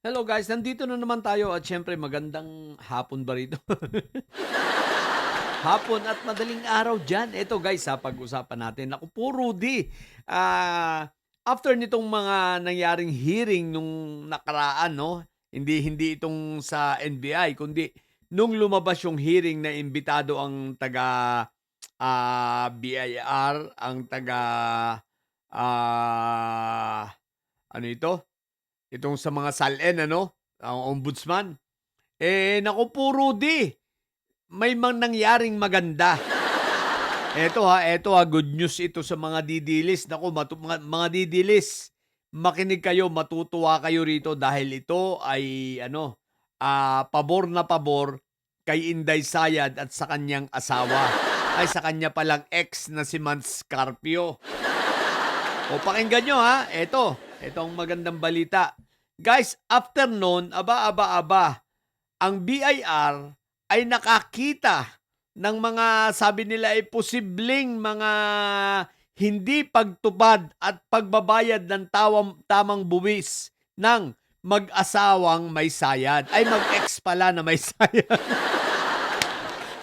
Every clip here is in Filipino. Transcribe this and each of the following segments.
Hello guys, nandito na naman tayo at syempre magandang hapon ba rito? Hapon at madaling araw dyan. Eto guys ha, pag-usapan natin. Ako po Rudy. After nitong mga nangyaring hearing nung nakaraan, no? Hindi itong sa NBI, kundi nung lumabas yung hearing na imbitado ang taga BIR, ang taga ah, ano ito? Itong sa mga SALN ano, ang ombudsman. Naku po Rudy, may nangyaring maganda. Eto ha, good news ito sa mga didilis. Naku, mga didilis, makinig kayo, matutuwa kayo rito dahil ito ay ano, pabor na pabor kay Inday Sayad at sa kanyang asawa. Ay, sa kanya palang ex na si Mans Carpio. O pakinggan nyo ha, eto ang magandang balita. Guys, after noon, aba, ang BIR ay nakakita ng mga sabi nila ay posibleng mga hindi pagtupad at pagbabayad ng tamang buwis ng mag-asawang may sayad. Ay, mag-ex pala na may sayad.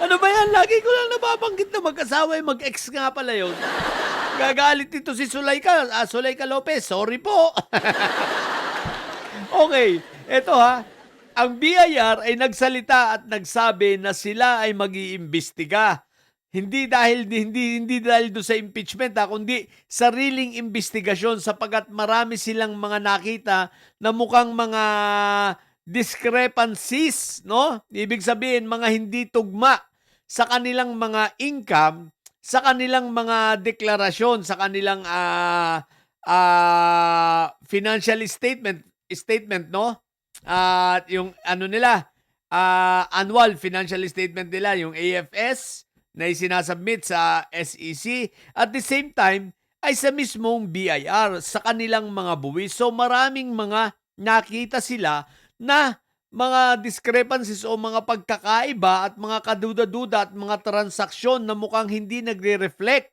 Ano ba yan? Lagi ko lang nababanggit na mag-asawa ay mag-ex nga pala yun. Gagalit dito si Sulayka Lopez. Sorry po. Okay, eto ha. Ang BIR ay nagsalita at nagsabi na sila ay mag-iimbestiga. Hindi dahil do sa impeachment kundi sariling investigasyon sapagat marami silang mga nakita na mukhang mga discrepancies, no? Ibig sabihin mga hindi tugma sa kanilang mga income, sa kanilang mga deklarasyon, sa kanilang financial statement, no? At yung ano nila, annual financial statement nila, yung AFS na isinasubmit sa SEC. At the same time, ay sa mismong BIR, sa kanilang mga buwis. So maraming mga nakita sila na mga discrepancies o mga pagkakaiba at mga kaduda-duda at mga transaksyon na mukhang hindi nagre-reflect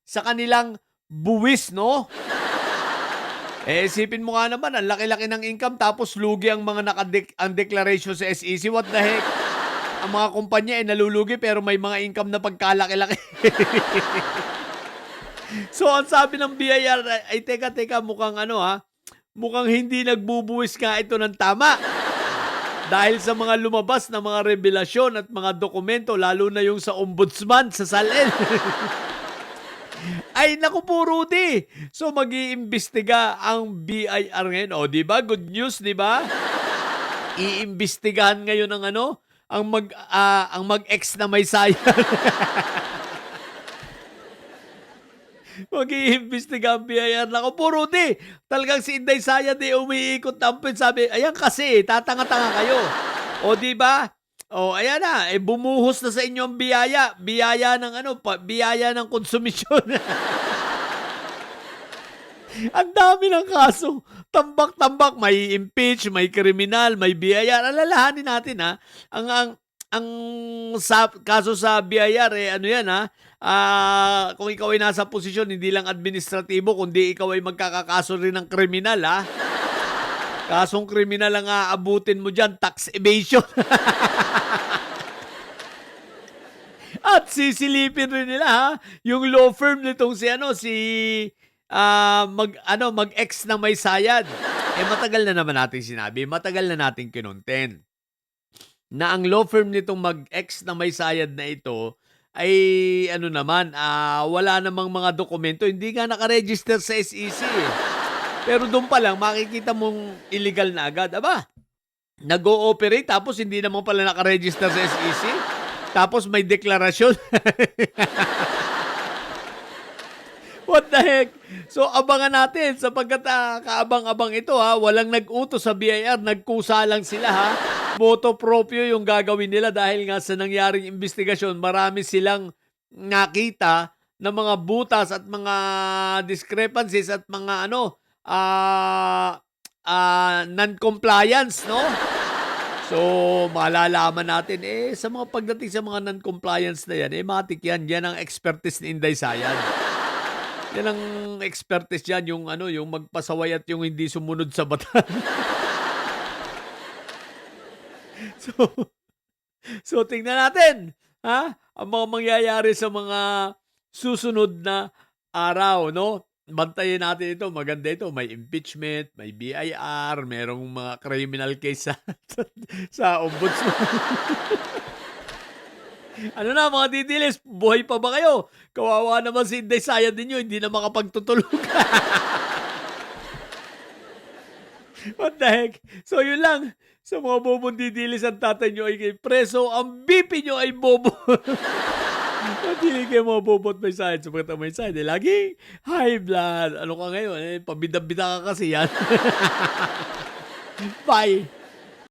sa kanilang buwis, no? Isipin mo nga naman, ang laki-laki ng income tapos lugi ang mga ang declaration sa SEC. What the heck? Ang mga kumpanya ay nalulugi pero may mga income na pagkalaki-laki. So, ang sabi ng BIR ay teka, mukhang mukhang hindi nagbubuwis nga ito ng tama. Dahil sa mga lumabas na mga revelasyon at mga dokumento, lalo na yung sa ombudsman sa SALN. Ay, naku po, Rudy. So, mag-iimbestiga ang BIR ngayon. O, di ba? Good news, di ba? Iimbestigahan ngayon ang ang mag-ex na may sayad. Mag-iimbestiga ang BIR. Naku po, Rudy. Talagang si Inday Sayad umiikot tampin. Sabi, ayan kasi, tatanga-tanga kayo. O, di ba? O, ayan na, bumuhos na sa inyo ang biyaya. Biyaya ng biyaya ng konsumisyon. Ang dami ng kaso. Tambak-tambak, may impeach, may kriminal, may biyaya. Alalahanin natin ang kaso sa BIR ano yan kung ikaw ay nasa posisyon hindi lang administratibo kundi ikaw ay magkakakaso rin ng kriminal Kasong kriminal ang aabutin mo diyan, tax evasion. At sisilipin rin nila yung law firm nitong mag-ex na may sayad. Matagal na naman nating sinabi, matagal na nating kinontent na ang law firm nitong mag-ex na may sayad na ito ay wala namang mga dokumento, hindi nga nakaregister sa SEC. Pero doon pa lang makikita mong illegal na agad. Aba, nag-ooperate tapos hindi naman pala nakaregister sa SEC. Tapos may deklarasyon. What the heck? So abangan natin sapagkat kaabang-abang ito walang nag-utos sa BIR, nagkusa lang sila Moto proprio yung gagawin nila dahil nga sa nangyaring investigasyon, marami silang nakita na mga butas at mga discrepancies at mga non-compliance, no? So, malalaman natin, sa mga pagdating sa mga non-compliance na yan, matik yan. Yan ang expertise ni Inday Sayad. Yan ang expertise yan, yung magpasaway at yung hindi sumunod sa batas. So so tingnan natin, ang mga mangyayari sa mga susunod na araw 'no. Bantayan natin ito, maganda ito, may impeachment, may BIR, merong mga criminal case sa sa ombudsman. Ano na mga titilis, buhay pa ba kayo? Kawawa naman si Inday Sayad ninyo, hindi na makapagtutulog. What the heck? So yun lang, sa mga bobong didilis ang tatay nyo ay preso, ang BP nyo ay bobo. Pili kayo mga bobo at may side. Sapagkat ang may side, lagi high blood. Ano ka ngayon? Pabida-bida ka kasi yan. Bye!